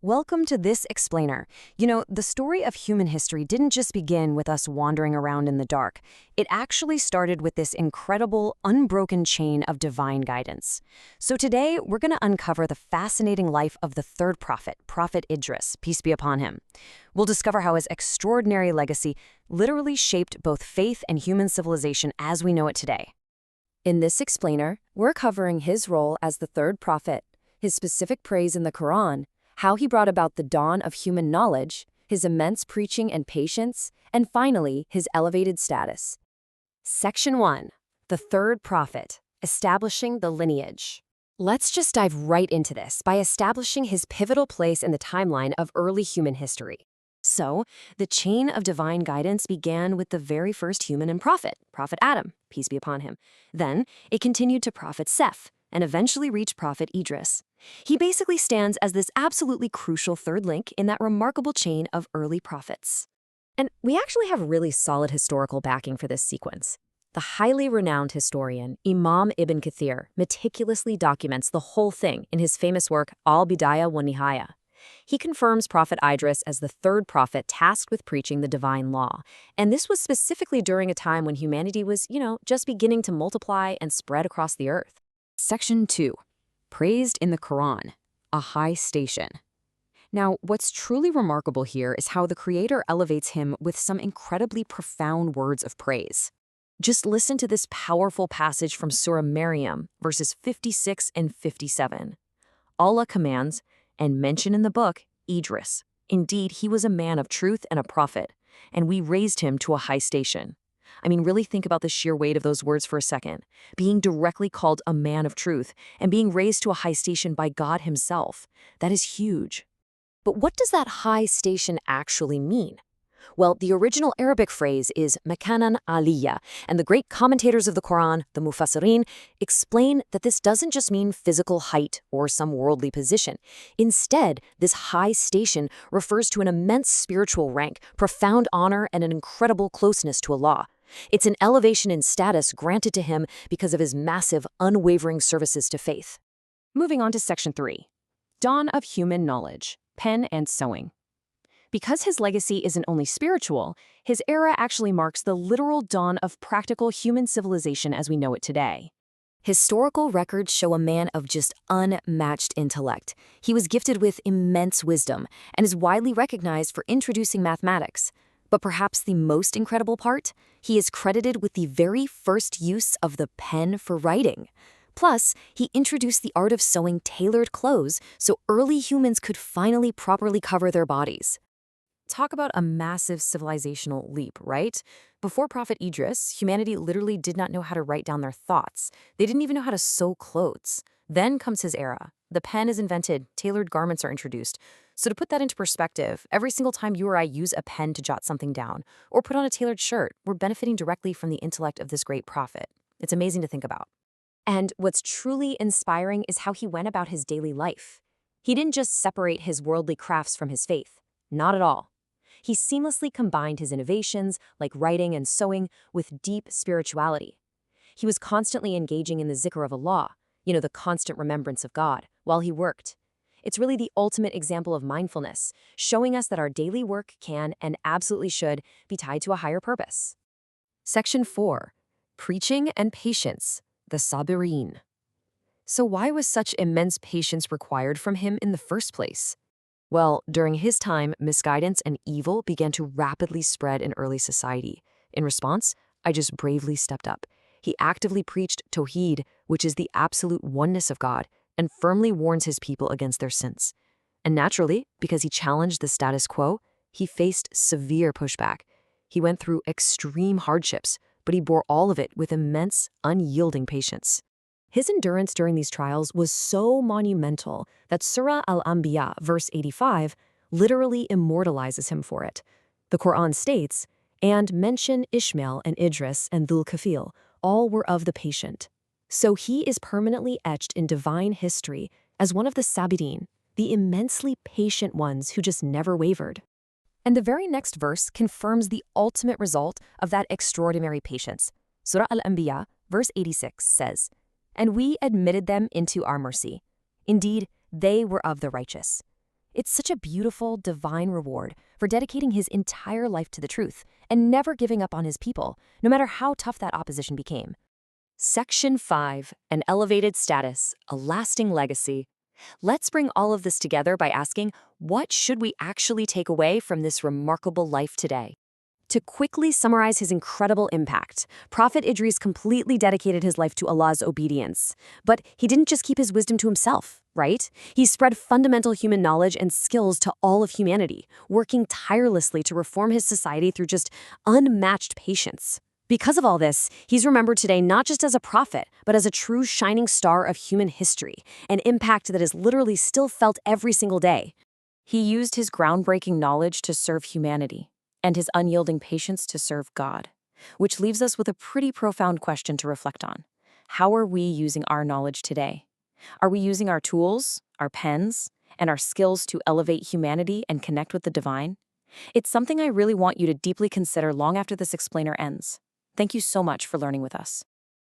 Welcome to this explainer. The story of human history didn't just begin with us wandering around in the dark. It actually started with this incredible, unbroken chain of divine guidance. So today, we're going to uncover the fascinating life of the third prophet, Prophet Idris, peace be upon him. We'll discover how his extraordinary legacy literally shaped both faith and human civilization as we know it today. In this explainer, we're covering his role as the third prophet, his specific praise in the Quran, how he brought about the dawn of human knowledge, his immense preaching and patience, and finally, his elevated status. Section 1. The Third Prophet, Establishing the Lineage. Let's just dive right into this by establishing his pivotal place in the timeline of early human history. So, the chain of divine guidance began with the very first human and prophet, Prophet Adam, peace be upon him. Then, it continued to Prophet Seth, and eventually reached Prophet Idris. He basically stands as this absolutely crucial third link in that remarkable chain of early prophets. And we actually have really solid historical backing for this sequence. The highly renowned historian Imam Ibn Kathir meticulously documents the whole thing in his famous work Al-Bidayah wa Nihaya. He confirms Prophet Idris as the third prophet tasked with preaching the divine law. And this was specifically during a time when humanity was, just beginning to multiply and spread across the earth. Section 2. Praised in the Quran, a high station. Now, what's truly remarkable here is how the Creator elevates him with some incredibly profound words of praise. Just listen to this powerful passage from Surah Maryam, verses 56 and 57. Allah commands, and mention in the book, Idris. Indeed, he was a man of truth and a prophet, and we raised him to a high station. Really think about the sheer weight of those words for a second. Being directly called a man of truth and being raised to a high station by God himself. That is huge. But what does that high station actually mean? Well, the original Arabic phrase is makanan aliyya, and the great commentators of the Quran, the Mufassirin, explain that this doesn't just mean physical height or some worldly position. Instead, this high station refers to an immense spiritual rank, profound honor, and an incredible closeness to Allah. It's an elevation in status granted to him because of his massive, unwavering services to faith. Moving on to Section 3. Dawn of Human Knowledge, Pen and Sewing. Because his legacy isn't only spiritual, his era actually marks the literal dawn of practical human civilization as we know it today. Historical records show a man of just unmatched intellect. He was gifted with immense wisdom and is widely recognized for introducing mathematics. But perhaps the most incredible part? He is credited with the very first use of the pen for writing. Plus, he introduced the art of sewing tailored clothes so early humans could finally properly cover their bodies. Talk about a massive civilizational leap, right? Before Prophet Idris, humanity literally did not know how to write down their thoughts. They didn't even know how to sew clothes. Then comes his era. The pen is invented, tailored garments are introduced. So to put that into perspective, every single time you or I use a pen to jot something down or put on a tailored shirt, we're benefiting directly from the intellect of this great prophet. It's amazing to think about. And what's truly inspiring is how he went about his daily life. He didn't just separate his worldly crafts from his faith. Not at all. He seamlessly combined his innovations, like writing and sewing, with deep spirituality. He was constantly engaging in the zikr of Allah, the constant remembrance of God, while he worked. It's really the ultimate example of mindfulness, showing us that our daily work can and absolutely should be tied to a higher purpose. Section 4. Preaching and Patience, the Sabirin. So why was such immense patience required from him in the first place? Well, during his time, misguidance and evil began to rapidly spread in early society. In response, I just bravely stepped up. He actively preached Tawheed, which is the absolute oneness of God, and firmly warns his people against their sins. And naturally, because he challenged the status quo, he faced severe pushback. He went through extreme hardships, but he bore all of it with immense, unyielding patience. His endurance during these trials was so monumental that Surah Al-Anbiya, verse 85, literally immortalizes him for it. The Quran states, "And mention Ishmael and Idris and Dhul-Kafil, all were of the patient." So he is permanently etched in divine history as one of the Sabirin, the immensely patient ones who just never wavered. And the very next verse confirms the ultimate result of that extraordinary patience. Surah Al-Anbiya, verse 86 says, "And we admitted them into our mercy. Indeed, they were of the righteous." It's such a beautiful, divine reward for dedicating his entire life to the truth and never giving up on his people, no matter how tough that opposition became. Section 5, an elevated status, a lasting legacy. Let's bring all of this together by asking, what should we actually take away from this remarkable life today? To quickly summarize his incredible impact, Prophet Idris completely dedicated his life to Allah's obedience. But he didn't just keep his wisdom to himself, right? He spread fundamental human knowledge and skills to all of humanity, working tirelessly to reform his society through just unmatched patience. Because of all this, he's remembered today not just as a prophet, but as a true shining star of human history, an impact that is literally still felt every single day. He used his groundbreaking knowledge to serve humanity, and his unyielding patience to serve God, which leaves us with a pretty profound question to reflect on. How are we using our knowledge today? Are we using our tools, our pens, and our skills to elevate humanity and connect with the divine? It's something I really want you to deeply consider long after this explainer ends. Thank you so much for learning with us.